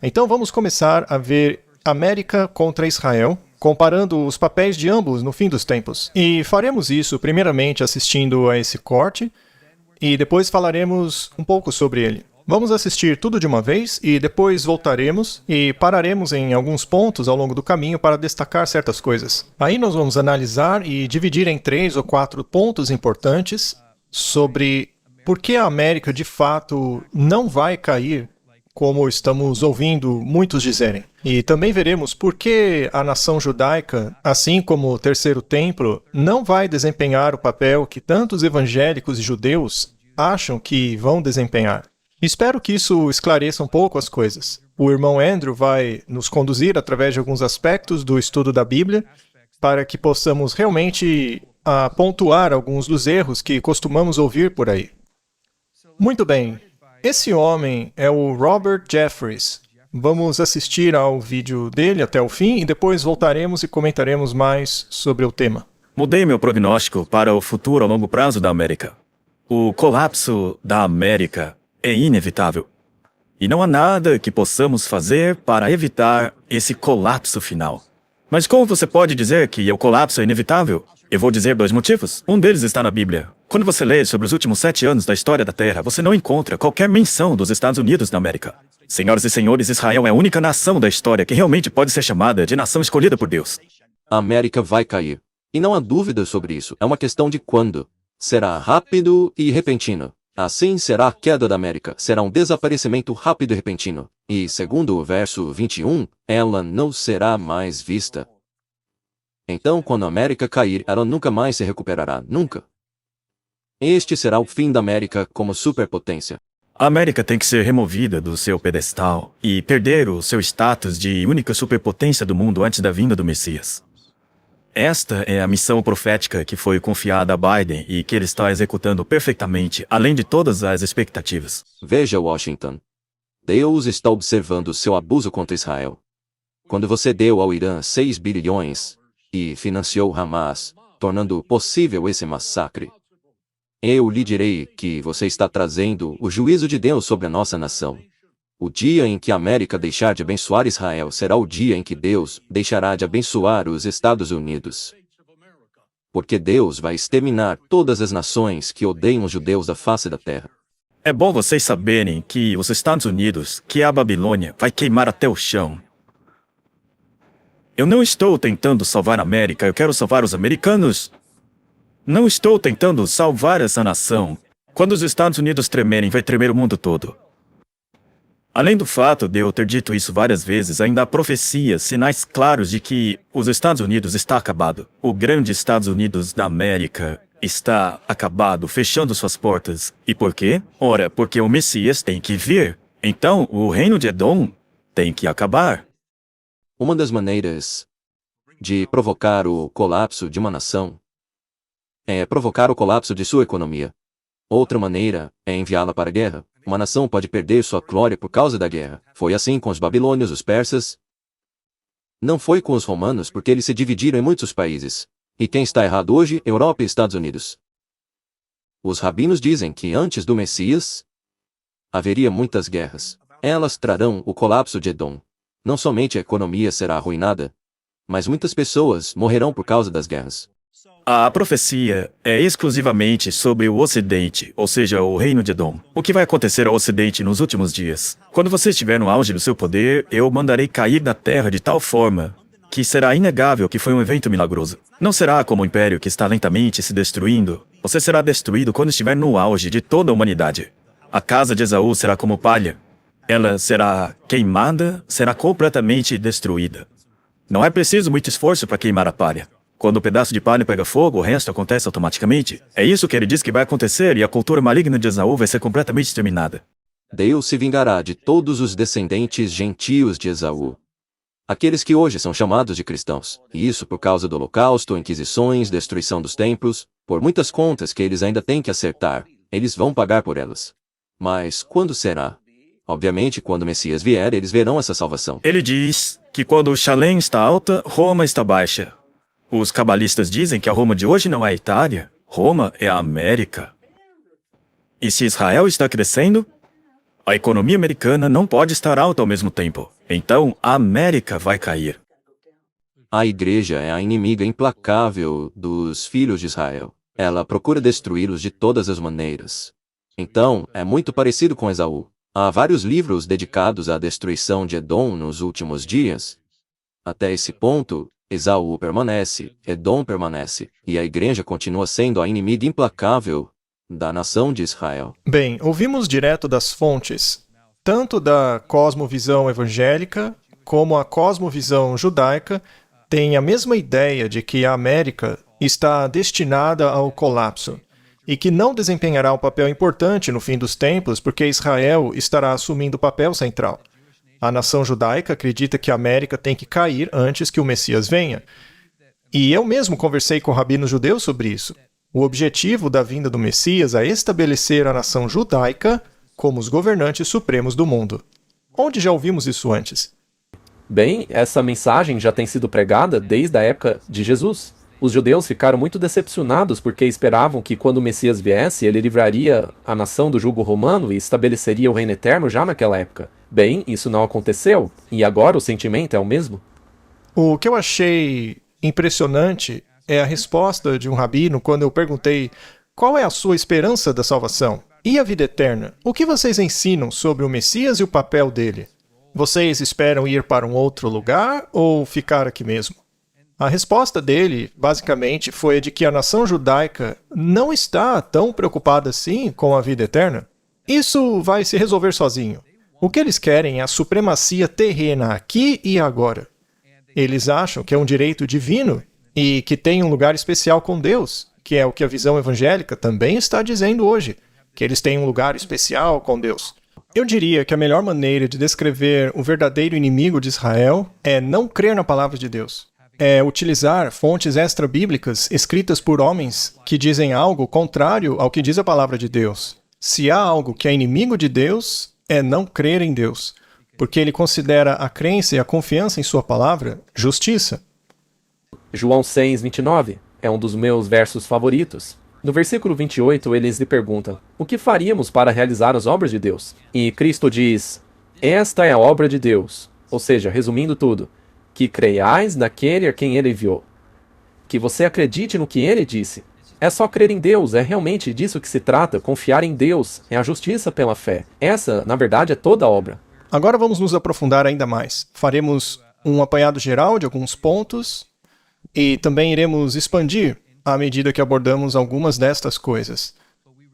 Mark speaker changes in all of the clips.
Speaker 1: Então vamos começar a ver América contra Israel, comparando os papéis de ambos no fim dos tempos. E faremos isso primeiramente assistindo a esse corte, e depois falaremos um pouco sobre ele. Vamos assistir tudo de uma vez e depois voltaremos e pararemos em alguns pontos ao longo do caminho para destacar certas coisas. Aí nós vamos analisar e dividir em 3 ou 4 pontos importantes sobre por que a América de fato não vai cair, como estamos ouvindo muitos dizerem. E também veremos por que a nação judaica, assim como o Terceiro Templo, não vai desempenhar o papel que tantos evangélicos e judeus acham que vão desempenhar. Espero que isso esclareça um pouco as coisas. O irmão Andrew vai nos conduzir através de alguns aspectos do estudo da Bíblia para que possamos realmente pontuar alguns dos erros que costumamos ouvir por aí. Muito bem. Esse homem é o Robert Jeffress. Vamos assistir ao vídeo dele até o fim e depois voltaremos e comentaremos mais sobre o tema.
Speaker 2: Mudei meu prognóstico para o futuro a longo prazo da América. O colapso da América é inevitável. E não há nada que possamos fazer para evitar esse colapso final. Mas como você pode dizer que o colapso é inevitável? Eu vou dizer 2 motivos. Um deles está na Bíblia. Quando você lê sobre os últimos 7 anos da história da Terra, você não encontra qualquer menção dos Estados Unidos da América. Senhoras e senhores, Israel é a única nação da história que realmente pode ser chamada de nação escolhida por Deus.
Speaker 3: A América vai cair. E não há dúvida sobre isso. É uma questão de quando. Será rápido e repentino. Assim será a queda da América. Será um desaparecimento rápido e repentino. E, segundo o verso 21, ela não será mais vista. Então, quando a América cair, ela nunca mais se recuperará. Nunca. Este será o fim da América como superpotência.
Speaker 2: A América tem que ser removida do seu pedestal e perder o seu status de única superpotência do mundo antes da vinda do Messias. Esta é a missão profética que foi confiada a Biden e que ele está executando perfeitamente, além de todas as expectativas.
Speaker 3: Veja, Washington. Deus está observando seu abuso contra Israel. Quando você deu ao Irã 6 bilhões e financiou Hamas, tornando possível esse massacre, eu lhe direi que você está trazendo o juízo de Deus sobre a nossa nação. O dia em que a América deixar de abençoar Israel será o dia em que Deus deixará de abençoar os Estados Unidos. Porque Deus vai exterminar todas as nações que odeiam os judeus da face da terra.
Speaker 2: É bom vocês saberem que os Estados Unidos, que é a Babilônia, vai queimar até o chão. Eu não estou tentando salvar a América, eu quero salvar os americanos. Não estou tentando salvar essa nação. Quando os Estados Unidos tremerem, vai tremer o mundo todo. Além do fato de eu ter dito isso várias vezes, ainda há profecias, sinais claros de que os Estados Unidos está acabado. O grande Estados Unidos da América está acabado, fechando suas portas. E por quê? Ora, porque o Messias tem que vir. Então, o reino de Edom tem que acabar.
Speaker 3: Uma das maneiras de provocar o colapso de uma nação é provocar o colapso de sua economia. Outra maneira é enviá-la para a guerra. Uma nação pode perder sua glória por causa da guerra. Foi assim com os babilônios, os persas. Não foi com os romanos porque eles se dividiram em muitos países. E quem está errado hoje? Europa e Estados Unidos. Os rabinos dizem que antes do Messias haveria muitas guerras. Elas trarão o colapso de Edom. Não somente a economia será arruinada, mas muitas pessoas morrerão por causa das guerras.
Speaker 2: A profecia é exclusivamente sobre o Ocidente, ou seja, o reino de Edom. O que vai acontecer ao Ocidente nos últimos dias? Quando você estiver no auge do seu poder, eu mandarei cair da terra de tal forma que será inegável que foi um evento milagroso. Não será como o império que está lentamente se destruindo. Você será destruído quando estiver no auge de toda a humanidade. A casa de Esaú será como palha. Ela será queimada, será completamente destruída. Não é preciso muito esforço para queimar a palha. Quando o pedaço de palha pega fogo, o resto acontece automaticamente. É isso que ele diz que vai acontecer e a cultura maligna de Esaú vai ser completamente exterminada.
Speaker 3: Deus se vingará de todos os descendentes gentios de Esaú. Aqueles que hoje são chamados de cristãos. E isso por causa do holocausto, inquisições, destruição dos templos, por muitas contas que eles ainda têm que acertar. Eles vão pagar por elas. Mas quando será? Obviamente, quando o Messias vier, eles verão essa salvação.
Speaker 2: Ele diz que quando o Shalem está alta, Roma está baixa. Os cabalistas dizem que a Roma de hoje não é a Itália. Roma é a América. E se Israel está crescendo, A economia americana não pode estar alta ao mesmo tempo. Então, a América vai cair.
Speaker 3: A igreja é a inimiga implacável dos filhos de Israel. Ela procura destruí-los de todas as maneiras. Então, é muito parecido com Esaú. Há vários livros dedicados à destruição de Edom nos últimos dias. Até esse ponto, Esaú permanece, Edom permanece, e a igreja continua sendo a inimiga implacável da nação de Israel.
Speaker 1: Bem, ouvimos direto das fontes, tanto da cosmovisão evangélica como a cosmovisão judaica tem a mesma ideia de que a América está destinada ao colapso e que não desempenhará um papel importante no fim dos tempos porque Israel estará assumindo o papel central. A nação judaica acredita que a América tem que cair antes que o Messias venha. E eu mesmo conversei com rabinos judeus sobre isso. O objetivo da vinda do Messias é estabelecer a nação judaica como os governantes supremos do mundo. Onde já ouvimos isso antes?
Speaker 4: Bem, essa mensagem já tem sido pregada desde a época de Jesus. Os judeus ficaram muito decepcionados porque esperavam que quando o Messias viesse, ele livraria a nação do jugo romano e estabeleceria o reino eterno já naquela época. Bem, isso não aconteceu, e agora o sentimento é o mesmo.
Speaker 1: O que eu achei impressionante é a resposta de um rabino quando eu perguntei qual é a sua esperança da salvação e a vida eterna. O que vocês ensinam sobre o Messias e o papel dele? Vocês esperam ir para um outro lugar ou ficar aqui mesmo? A resposta dele, basicamente, foi a de que a nação judaica não está tão preocupada assim com a vida eterna. Isso vai se resolver sozinho. O que eles querem é a supremacia terrena aqui e agora. Eles acham que é um direito divino e que tem um lugar especial com Deus, que é o que a visão evangélica também está dizendo hoje, que eles têm um lugar especial com Deus. Eu diria que a melhor maneira de descrever o verdadeiro inimigo de Israel é não crer na palavra de Deus. É utilizar fontes extra-bíblicas escritas por homens que dizem algo contrário ao que diz a palavra de Deus. Se há algo que é inimigo de Deus, é não crer em Deus, porque ele considera a crença e a confiança em sua palavra justiça.
Speaker 4: João 6:29 é um dos meus versos favoritos. No versículo 28, eles lhe perguntam: o que faríamos para realizar as obras de Deus? E Cristo diz: esta é a obra de Deus. Ou seja, resumindo tudo, que creiais naquele a quem ele enviou. Que você acredite no que ele disse. É só crer em Deus, é realmente disso que se trata, confiar em Deus, é a justiça pela fé. Essa, na verdade, é toda a obra.
Speaker 1: Agora vamos nos aprofundar ainda mais. Faremos um apanhado geral de alguns pontos e também iremos expandir à medida que abordamos algumas destas coisas.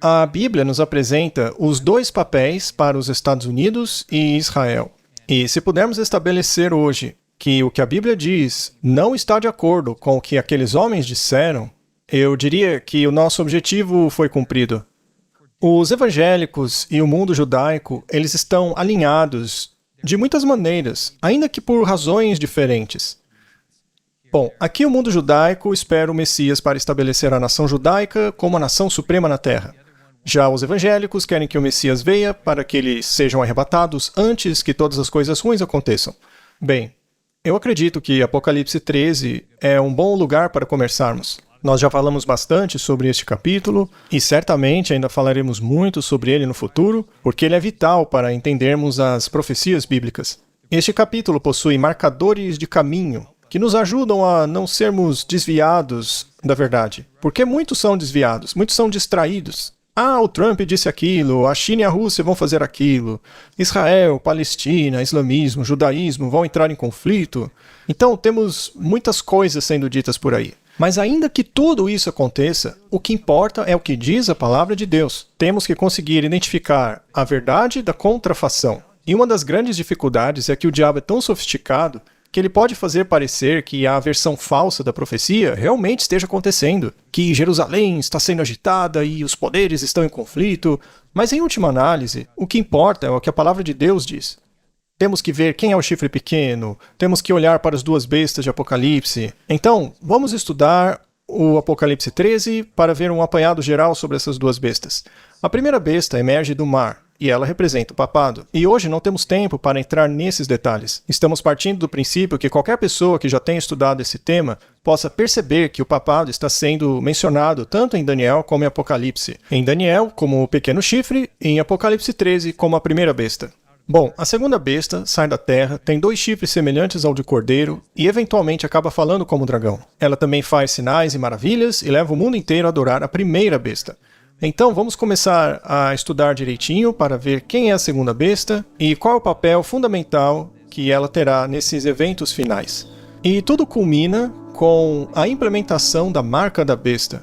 Speaker 1: A Bíblia nos apresenta os dois papéis para os Estados Unidos e Israel. E se pudermos estabelecer hoje que o que a Bíblia diz não está de acordo com o que aqueles homens disseram, eu diria que o nosso objetivo foi cumprido. Os evangélicos e o mundo judaico, eles estão alinhados de muitas maneiras, ainda que por razões diferentes. Bom, aqui o mundo judaico espera o Messias para estabelecer a nação judaica como a nação suprema na Terra. Já os evangélicos querem que o Messias venha para que eles sejam arrebatados antes que todas as coisas ruins aconteçam. Bem, eu acredito que Apocalipse 13 é um bom lugar para começarmos. Nós já falamos bastante sobre este capítulo e certamente ainda falaremos muito sobre ele no futuro, porque ele é vital para entendermos as profecias bíblicas. Este capítulo possui marcadores de caminho que nos ajudam a não sermos desviados da verdade, porque muitos são desviados, muitos são distraídos. O Trump disse aquilo, a China e a Rússia vão fazer aquilo, Israel, Palestina, islamismo, judaísmo vão entrar em conflito. Então temos muitas coisas sendo ditas por aí. Mas ainda que tudo isso aconteça, o que importa é o que diz a palavra de Deus. Temos que conseguir identificar a verdade da contrafação. E uma das grandes dificuldades é que o diabo é tão sofisticado que ele pode fazer parecer que a versão falsa da profecia realmente esteja acontecendo, que Jerusalém está sendo agitada e os poderes estão em conflito, mas em última análise, o que importa é o que a palavra de Deus diz. Temos que ver quem é o chifre pequeno, temos que olhar para as duas bestas de Apocalipse. Então, vamos estudar o Apocalipse 13 para ver um apanhado geral sobre essas duas bestas. A primeira besta emerge do mar, e ela representa o papado. E hoje não temos tempo para entrar nesses detalhes. Estamos partindo do princípio que qualquer pessoa que já tenha estudado esse tema possa perceber que o papado está sendo mencionado tanto em Daniel como em Apocalipse. Em Daniel, como o pequeno chifre, e em Apocalipse 13, como a primeira besta. Bom, a segunda besta sai da terra, tem 2 chifres semelhantes ao de cordeiro e eventualmente acaba falando como dragão. Ela também faz sinais e maravilhas e leva o mundo inteiro a adorar a primeira besta. Então vamos começar a estudar direitinho para ver quem é a segunda besta e qual é o papel fundamental que ela terá nesses eventos finais. E tudo culmina com a implementação da marca da besta.